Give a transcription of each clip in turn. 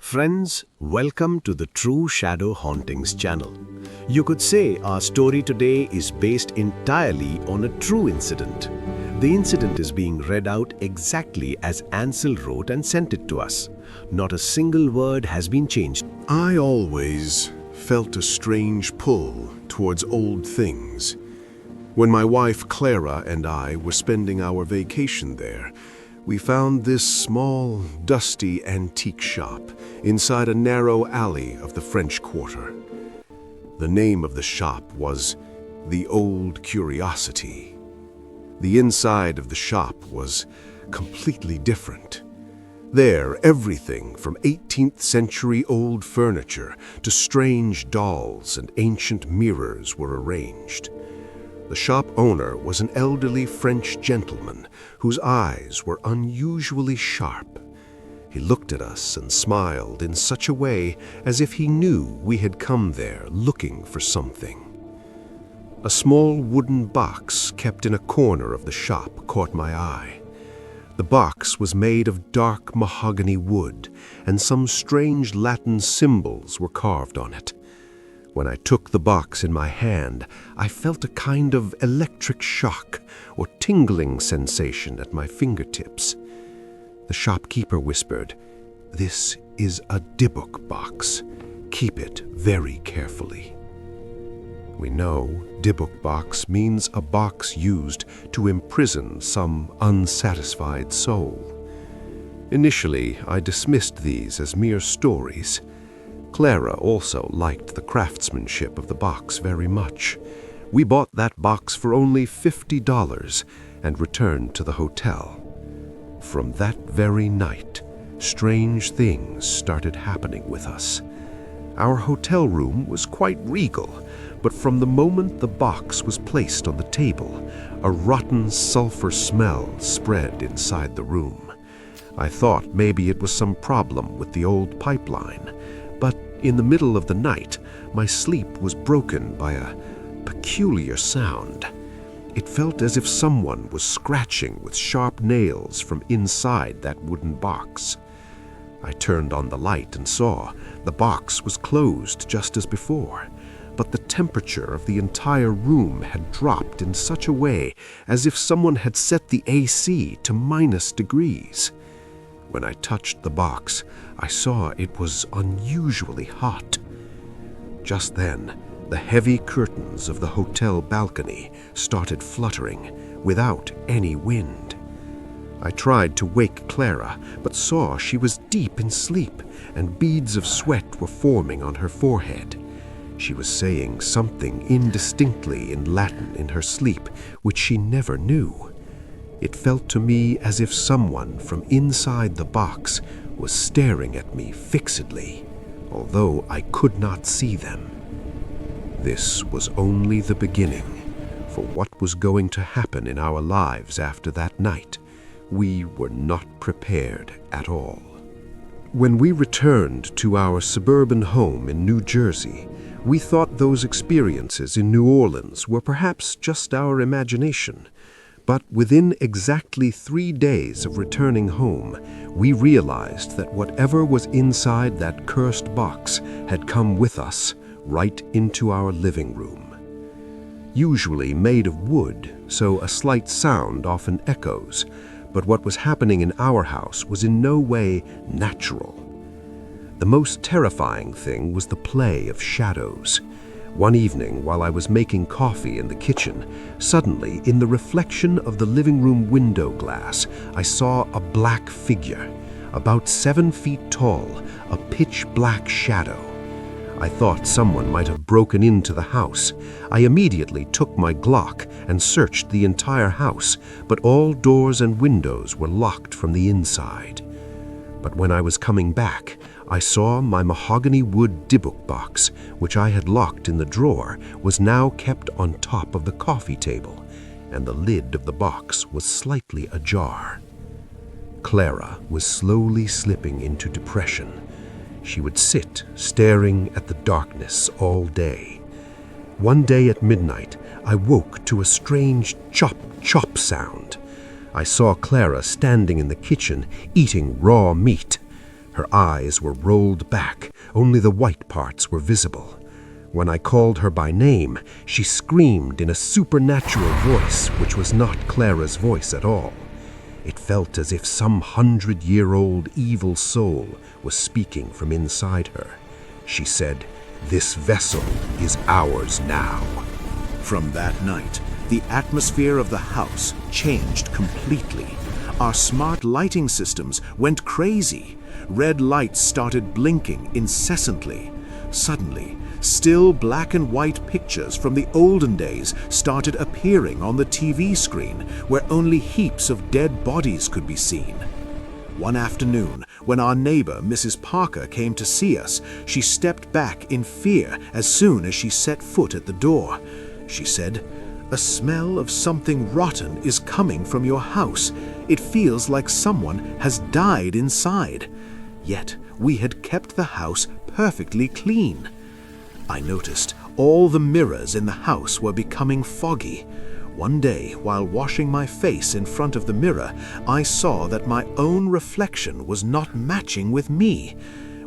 Friends, welcome to the True Shadow Hauntings channel. You could say our story today is based entirely on a true incident. The incident is being read out exactly as Ansel wrote and sent it to us. Not a single word has been changed. I always felt a strange pull towards old things. When my wife Clara and I were spending our vacation there, we found this small, dusty antique shop inside a narrow alley of the French Quarter. The name of the shop was The Old Curiosity. The inside of the shop was completely different. There, everything from 18th century old furniture to strange dolls and ancient mirrors were arranged. The shop owner was an elderly French gentleman whose eyes were unusually sharp. He looked at us and smiled in such a way as if he knew we had come there looking for something. A small wooden box kept in a corner of the shop caught my eye. The box was made of dark mahogany wood, and some strange Latin symbols were carved on it. When I took the box in my hand, I felt a kind of electric shock or tingling sensation at my fingertips. The shopkeeper whispered, "This is a Dybbuk box. Keep it very carefully." We know Dybbuk box means a box used to imprison some unsatisfied soul. Initially, I dismissed these as mere stories. Clara also liked the craftsmanship of the box very much. We bought that box for only $50 and returned to the hotel. From that very night, strange things started happening with us. Our hotel room was quite regal, but from the moment the box was placed on the table, a rotten sulfur smell spread inside the room. I thought maybe it was some problem with the old pipeline, but in the middle of the night, my sleep was broken by a peculiar sound. It felt as if someone was scratching with sharp nails from inside that wooden box. I turned on the light and saw the box was closed just as before, but the temperature of the entire room had dropped in such a way as if someone had set the AC to -degrees. When I touched the box, I saw it was unusually hot. Just then, the heavy curtains of the hotel balcony started fluttering without any wind. I tried to wake Clara, but saw she was deep in sleep and beads of sweat were forming on her forehead. She was saying something indistinctly in Latin in her sleep, which she never knew. It felt to me as if someone from inside the box was staring at me fixedly, although I could not see them. This was only the beginning, for what was going to happen in our lives after that night, we were not prepared at all. When we returned to our suburban home in New Jersey, we thought those experiences in New Orleans were perhaps just our imagination. But within exactly 3 days of returning home, we realized that whatever was inside that cursed box had come with us right into our living room. Usually made of wood, so a slight sound often echoes, but what was happening in our house was in no way natural. The most terrifying thing was the play of shadows. One evening, while I was making coffee in the kitchen, suddenly, in the reflection of the living room window glass, I saw a black figure, about 7 feet tall, a pitch-black shadow. I thought someone might have broken into the house. I immediately took my Glock and searched the entire house, but all doors and windows were locked from the inside. But when I was coming back, I saw my mahogany wood Dybbuk box, which I had locked in the drawer, was now kept on top of the coffee table, and the lid of the box was slightly ajar. Clara was slowly slipping into depression. She would sit staring at the darkness all day. One day at midnight, I woke to a strange chop-chop sound. I saw Clara standing in the kitchen eating raw meat. Her eyes were rolled back, only the white parts were visible. When I called her by name, she screamed in a supernatural voice which was not Clara's voice at all. It felt as if some 100-year-old evil soul was speaking from inside her. She said, "This vessel is ours now." From that night, the atmosphere of the house changed completely. Our smart lighting systems went crazy. Red lights started blinking incessantly. Suddenly, still black and white pictures from the olden days started appearing on the TV screen, where only heaps of dead bodies could be seen. One afternoon, when our neighbor, Mrs. Parker, came to see us, she stepped back in fear as soon as she set foot at the door. She said, "A smell of something rotten is coming from your house. It feels like someone has died inside." Yet we had kept the house perfectly clean. I noticed all the mirrors in the house were becoming foggy. One day, while washing my face in front of the mirror, I saw that my own reflection was not matching with me.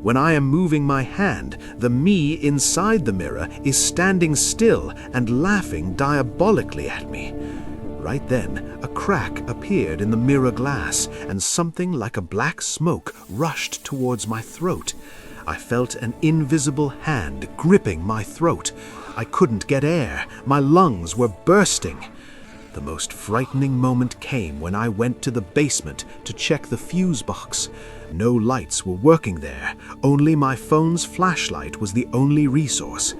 When I am moving my hand, the me inside the mirror is standing still and laughing diabolically at me. Right then, a crack appeared in the mirror glass, and something like a black smoke rushed towards my throat. I felt an invisible hand gripping my throat. I couldn't get air. My lungs were bursting. The most frightening moment came when I went to the basement to check the fuse box. No lights were working there. Only my phone's flashlight was the only resource.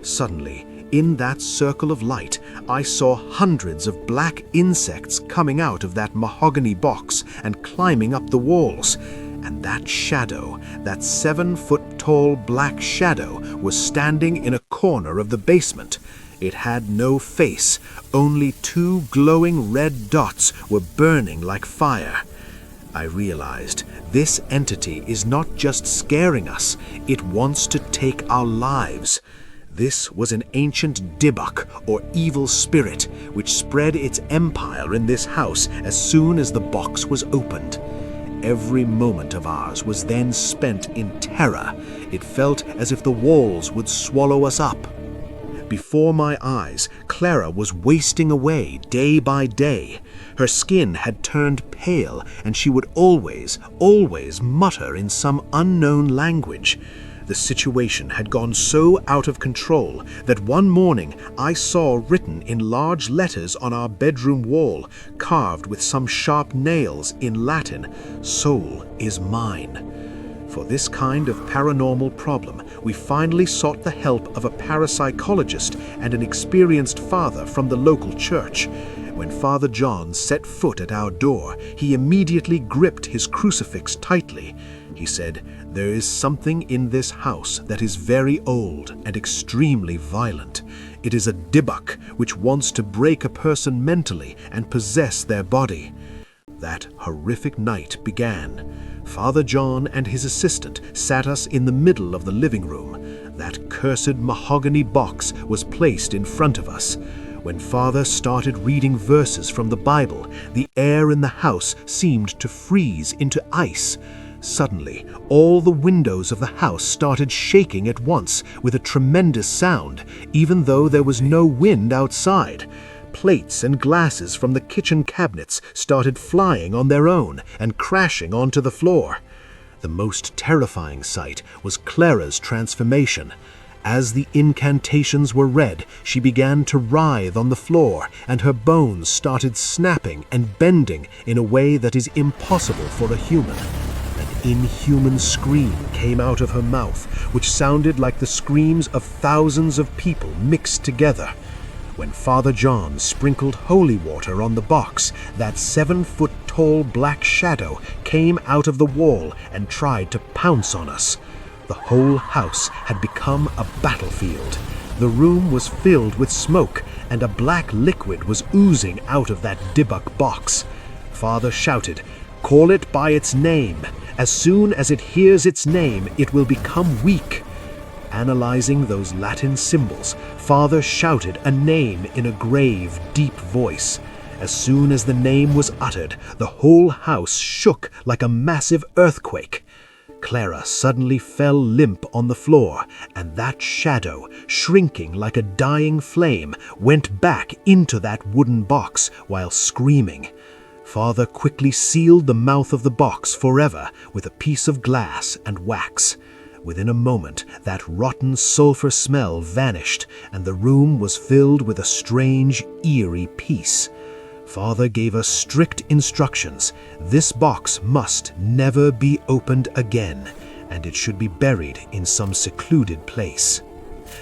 Suddenly, in that circle of light, I saw hundreds of black insects coming out of that mahogany box and climbing up the walls. And that shadow, that 7-foot-tall black shadow, was standing in a corner of the basement. It had no face. Only 2 glowing red dots were burning like fire. I realized this entity is not just scaring us, it wants to take our lives. This was an ancient Dybbuk, or evil spirit, which spread its empire in this house as soon as the box was opened. Every moment of ours was then spent in terror. It felt as if the walls would swallow us up. Before my eyes, Clara was wasting away day by day. Her skin had turned pale, and she would always mutter in some unknown language. The situation had gone so out of control that one morning I saw written in large letters on our bedroom wall, carved with some sharp nails in Latin, "Soul is mine." For this kind of paranormal problem, we finally sought the help of a parapsychologist and an experienced father from the local church. When Father John set foot at our door, he immediately gripped his crucifix tightly. He said, "There is something in this house that is very old and extremely violent. It is a Dybbuk which wants to break a person mentally and possess their body." That horrific night began. Father John and his assistant sat us in the middle of the living room. That cursed mahogany box was placed in front of us. When Father started reading verses from the Bible, the air in the house seemed to freeze into ice. Suddenly, all the windows of the house started shaking at once with a tremendous sound, even though there was no wind outside. Plates and glasses from the kitchen cabinets started flying on their own and crashing onto the floor. The most terrifying sight was Clara's transformation. As the incantations were read, she began to writhe on the floor, and her bones started snapping and bending in a way that is impossible for a human. An inhuman scream came out of her mouth, which sounded like the screams of thousands of people mixed together. When Father John sprinkled holy water on the box, that 7-foot-tall black shadow came out of the wall and tried to pounce on us. The whole house had become a battlefield. The room was filled with smoke, and a black liquid was oozing out of that Dybbuk box. Father shouted, "Call it by its name. As soon as it hears its name, it will become weak." Analyzing those Latin symbols, Father shouted a name in a grave, deep voice. As soon as the name was uttered, the whole house shook like a massive earthquake. Clara suddenly fell limp on the floor, and that shadow, shrinking like a dying flame, went back into that wooden box while screaming. Father quickly sealed the mouth of the box forever with a piece of glass and wax. Within a moment, that rotten sulfur smell vanished, and the room was filled with a strange, eerie peace. Father gave us strict instructions. This box must never be opened again, and it should be buried in some secluded place.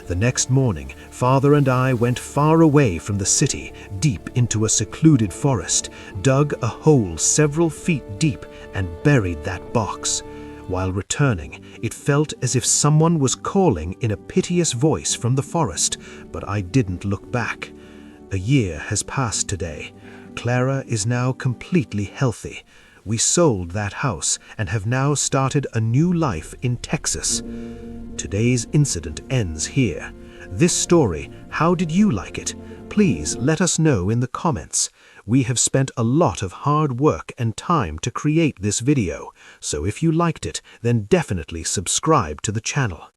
The next morning, Father and I went far away from the city, deep into a secluded forest, dug a hole several feet deep, and buried that box. While returning, it felt as if someone was calling in a piteous voice from the forest, but I didn't look back. A year has passed today. Clara is now completely healthy. We sold that house and have now started a new life in Texas. Today's incident ends here. This story, how did you like it? Please let us know in the comments. We have spent a lot of hard work and time to create this video, so if you liked it, then definitely subscribe to the channel.